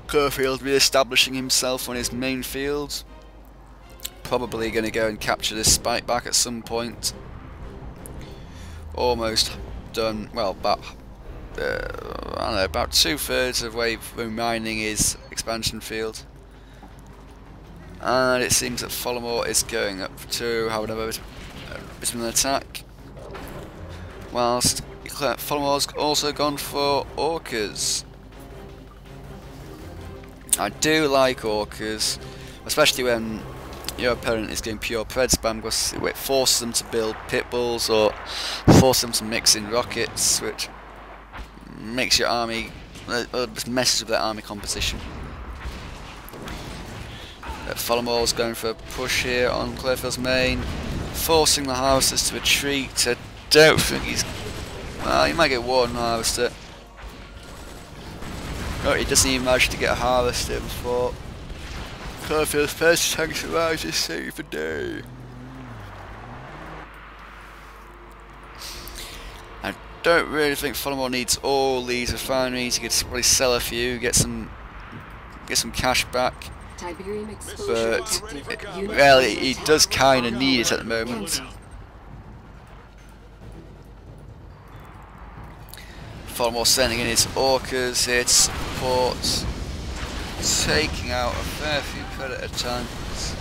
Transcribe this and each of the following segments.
Cloverfield re-establishing himself on his main field. Probably going to go and capture this spike back at some point. Almost done. Well, about I don't know, about 2/3 of way through mining his expansion field. And it seems that Folamour is going up to have another bit of an attack. Whilst Folamour's also gone for Orcas. I do like Orcas, especially when your opponent is going pure pred spam, because it forces them to build pit bulls or force them to mix in rockets, which makes your army, just messes with their army composition. Folamour's going for a push here on Cloverfield's main, forcing the harvesters to retreat. I don't think he's... well, he might get one harvester. Oh, he doesn't even manage to get a harvester before Cloverfield's first tank arrives to save the day. I don't really think Folamour needs all these refineries. He could probably sell a few, get some cash back. Tiberium But well, he does kind of need it at the moment. Folamour sending in his Orcas here to support, taking out a fair few Predator tanks.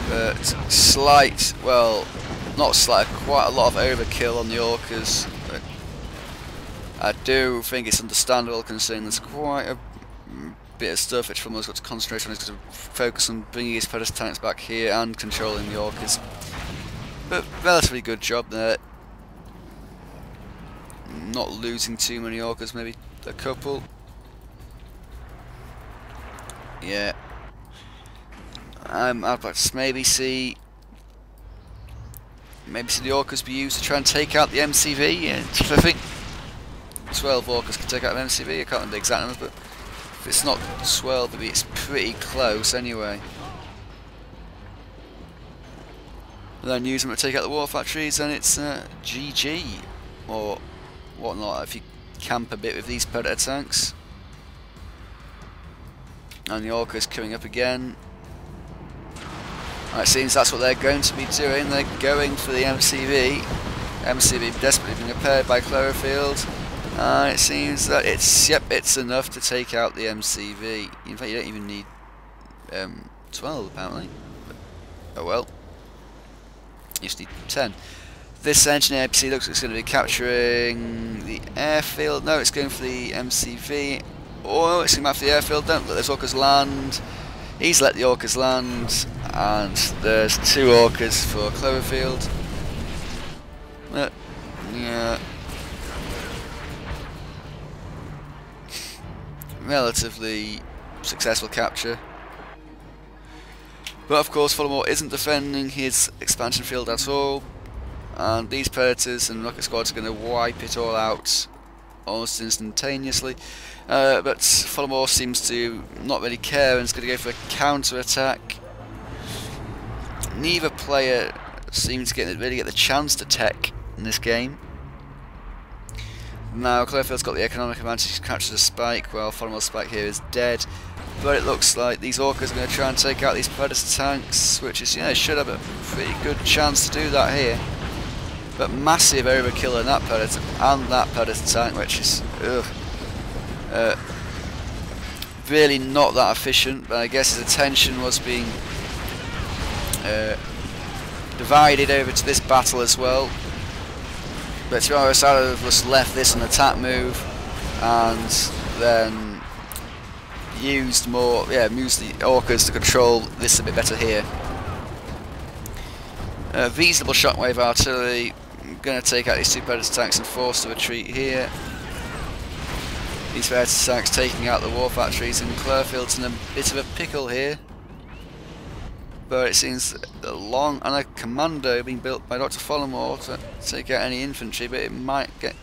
But slight, well, not slight, quite a lot of overkill on the Orcas. But I do think it's understandable, considering there's quite a bit of stuff which Folamour's got to concentrate on. He's got to focus on bringing his Predator tanks back here and controlling the Orcas. But relatively good job there. Not losing too many Orcas, maybe a couple. Yeah. I'd like to maybe see the Orcas be used to try and take out the MCV. Yeah, I think 12 Orcas can take out an MCV. I can't remember the exact numbers, but if it's not 12, maybe it's pretty close anyway. And then use them to take out the war factories, and it's GG or whatnot if you camp a bit with these Predator tanks. And the Orca's coming up again. It seems that's what they're going to be doing. They're going for the MCV. MCV desperately being repaired by Cloverfield. And it seems that it's enough to take out the MCV. In fact, you don't even need 12 apparently. But, oh well. You just need 10. This engineer PC looks like it's going to be capturing the airfield. No, it's going for the MCV. Oh, it's going for the airfield. Don't let those Orcas land. He's let the Orcas land. And there's 2 Orcas for Cloverfield. Yeah. Relatively successful capture. But of course, Folamour isn't defending his expansion field at all. And these Predators and Rocket Squads are going to wipe it all out almost instantaneously. But Folamour seems to not really care and is going to go for a counter-attack. Neither player seems to really get the chance to tech in this game. Now Cloverfield's got the economic advantage to capture the spike, while Folamour's spike here is dead. But it looks like these Orcas are going to try and take out these Predator tanks, which is, should have a pretty good chance to do that here. But massive overkill in that Predator and that Predator tank, which is really not that efficient. But I guess his attention was being divided over to this battle as well. But to be honest, I'd have just left this an attack move and then used used the Orcas to control this a bit better here. Reasonable shockwave artillery. I'm going to take out these 2 Predator tanks and force the retreat here. These Predator tanks taking out the war factories, and Cloverfield's in a bit of a pickle here. But it seems a commando being built by Dr.Folamour to take out any infantry, but it might get...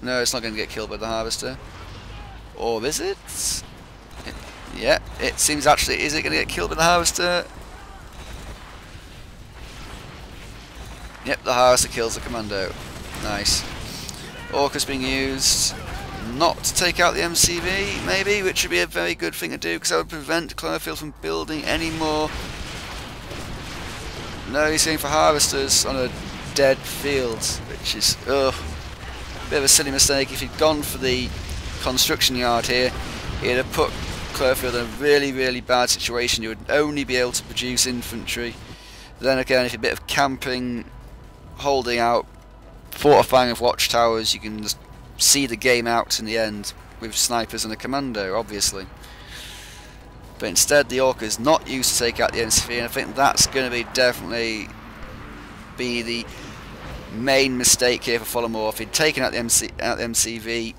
No, it's not going to get killed by the harvester. Or is it? Yeah, it seems actually... Is it going to get killed by the harvester? Yep, the harvester kills the commando. Nice. Orcas being used. not to take out the MCV, maybe, which would be a very good thing to do, because that would prevent Cloverfield from building any more. No, he's going for harvesters on a dead field, which is, ugh, a bit of a silly mistake. If he'd gone for the construction yard here, he'd have put Cloverfield in a really, really bad situation. You would only be able to produce infantry. Then again, if a bit of camping, holding out, fortifying of watchtowers, you can just see the game out in the end with snipers and a commando, obviously. But instead, the Orca's not used to take out the MCV, and I think that's going to be definitely be the main mistake here for Folamour. If he'd taken out the MCV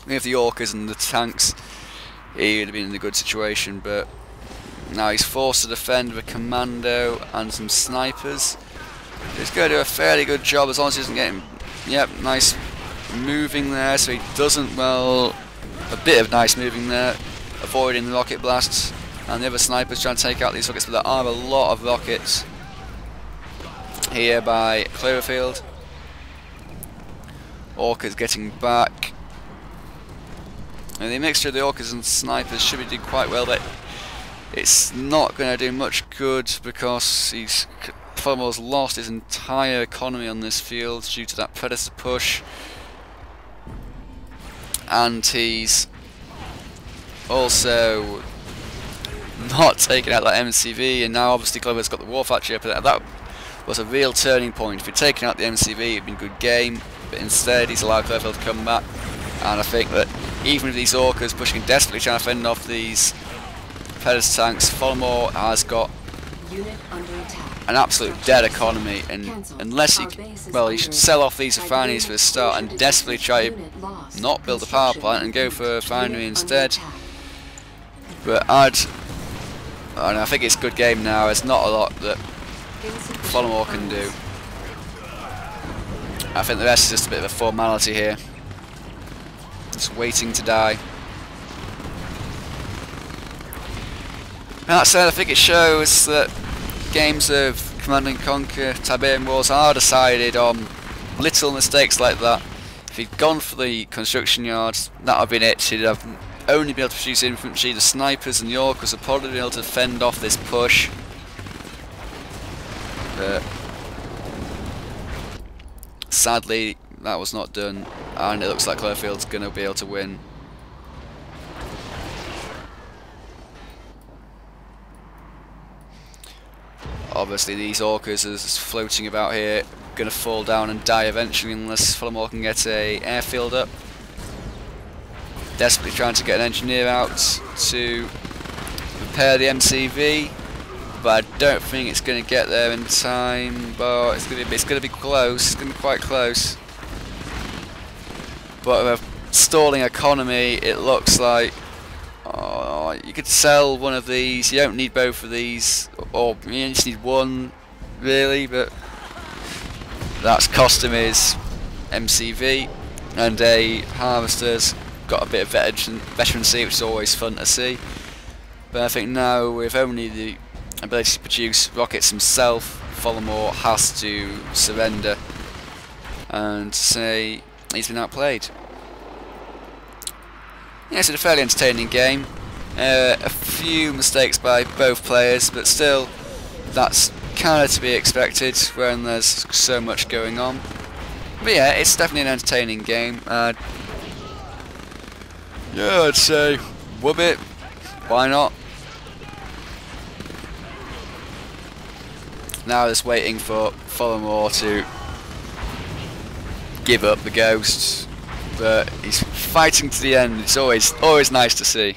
with the Orcas and the tanks, he would have been in a good situation. But now he's forced to defend with a commando and some snipers. He's going to do a fairly good job as long as he doesn't get him. Yep, nice moving there, so he doesn't, well, a bit of nice moving there, avoiding the rocket blasts, and the other snipers trying to take out these rockets, but there are a lot of rockets here by Cloverfield. Orcas getting back, and the mixture of the Orcas and snipers should be doing quite well, but it's not going to do much good because Folamour's lost his entire economy on this field due to that Predator push, and he's also not taking out that MCV, and now obviously Cloverfield's got the war factory up there. That was a real turning point. If he'd taken out the MCV, it'd been a good game, but instead he's allowed Cloverfield to come back, and I think that even with these Orcas pushing desperately trying to fend off these Predator tanks, Folamour has got an absolute dead economy, and unless he, well, he should sell off these refineries for a start and desperately try to not build a power plant and go for a refinery instead. But I think it's a good game now. There's not a lot that Folamour can do. I think the rest is just a bit of a formality here, just waiting to die. That said, I think it shows that games of Command and Conquer, Tiberium Wars are decided on little mistakes like that. If he'd gone for the construction yards, that would have been it. He'd have only been able to produce infantry. The snipers and the Orcas would probably be able to fend off this push. But sadly, that was not done, and it looks like Cloverfield's going to be able to win. Obviously these Orcas are floating about here, going to fall down and die eventually unless Folamour can get a airfield up. Desperately trying to get an engineer out to repair the MCV, but I don't think it's going to get there in time. But it's going to be close. It's going to be quite close. But with a stalling economy, it looks like you could sell one of these. You don't need both of these, or you just need one, really. But that's cost him his MCV, and a harvester's got a bit of veterancy, which is always fun to see. But I think now, with only the ability to produce rockets himself, Folamour has to surrender and say he's been outplayed. Yeah, it's a fairly entertaining game. A few mistakes by both players, but still, that's kind of to be expected when there's so much going on. But yeah, it's definitely an entertaining game. Yeah, I'd say whoop it. Why not? Now just waiting for Folamour to give up the ghost, but he's fighting to the end. It's always nice to see.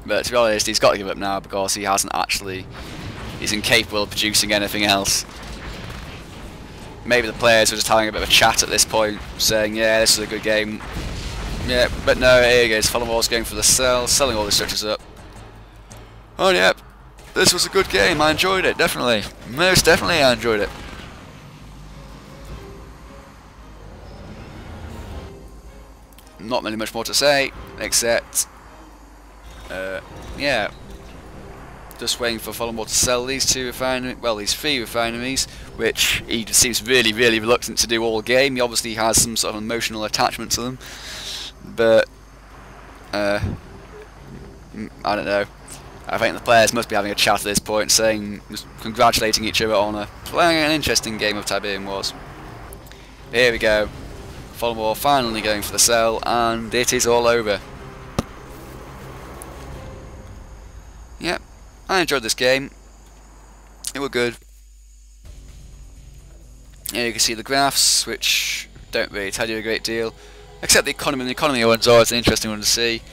But to be honest, he's got to give up now because he hasn't actually. He's incapable of producing anything else. Maybe the players were just having a bit of a chat at this point, saying, "Yeah, this is a good game." Yeah, but no, here he goes. Folamour's going for the sell, selling all the structures up. Oh, yeah, this was a good game. I enjoyed it, definitely. Most definitely, I enjoyed it. Not really much more to say, except, yeah, just waiting for Folamour to sell these these 3 refineries, which he seems really reluctant to do all game. He obviously has some sort of emotional attachment to them, but I don't know. I think the players must be having a chat at this point, just congratulating each other on playing an interesting game of Tiberium Wars. Here we go. Folamour finally going for the sell, and it is all over. Yep, I enjoyed this game. It was good. Here you can see the graphs, which don't really tell you a great deal, except the economy. The economy one's always an interesting one to see.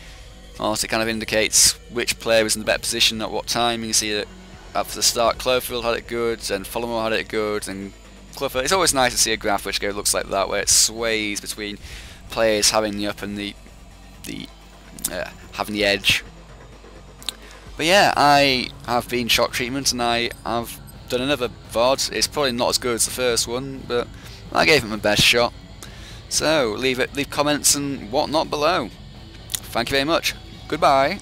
Also, it kind of indicates which player was in the better position at what time. You can see that after the start, Cloverfield had it good, and Folamour had it good, and Cloverfield. It's always nice to see a graph which looks like that, where it sways between players having the up and having the edge. But yeah, I have been Shock Treatment, and I have done another VOD. It's probably not as good as the first one, but I gave it my best shot. So leave comments and whatnot below. Thank you very much. Goodbye.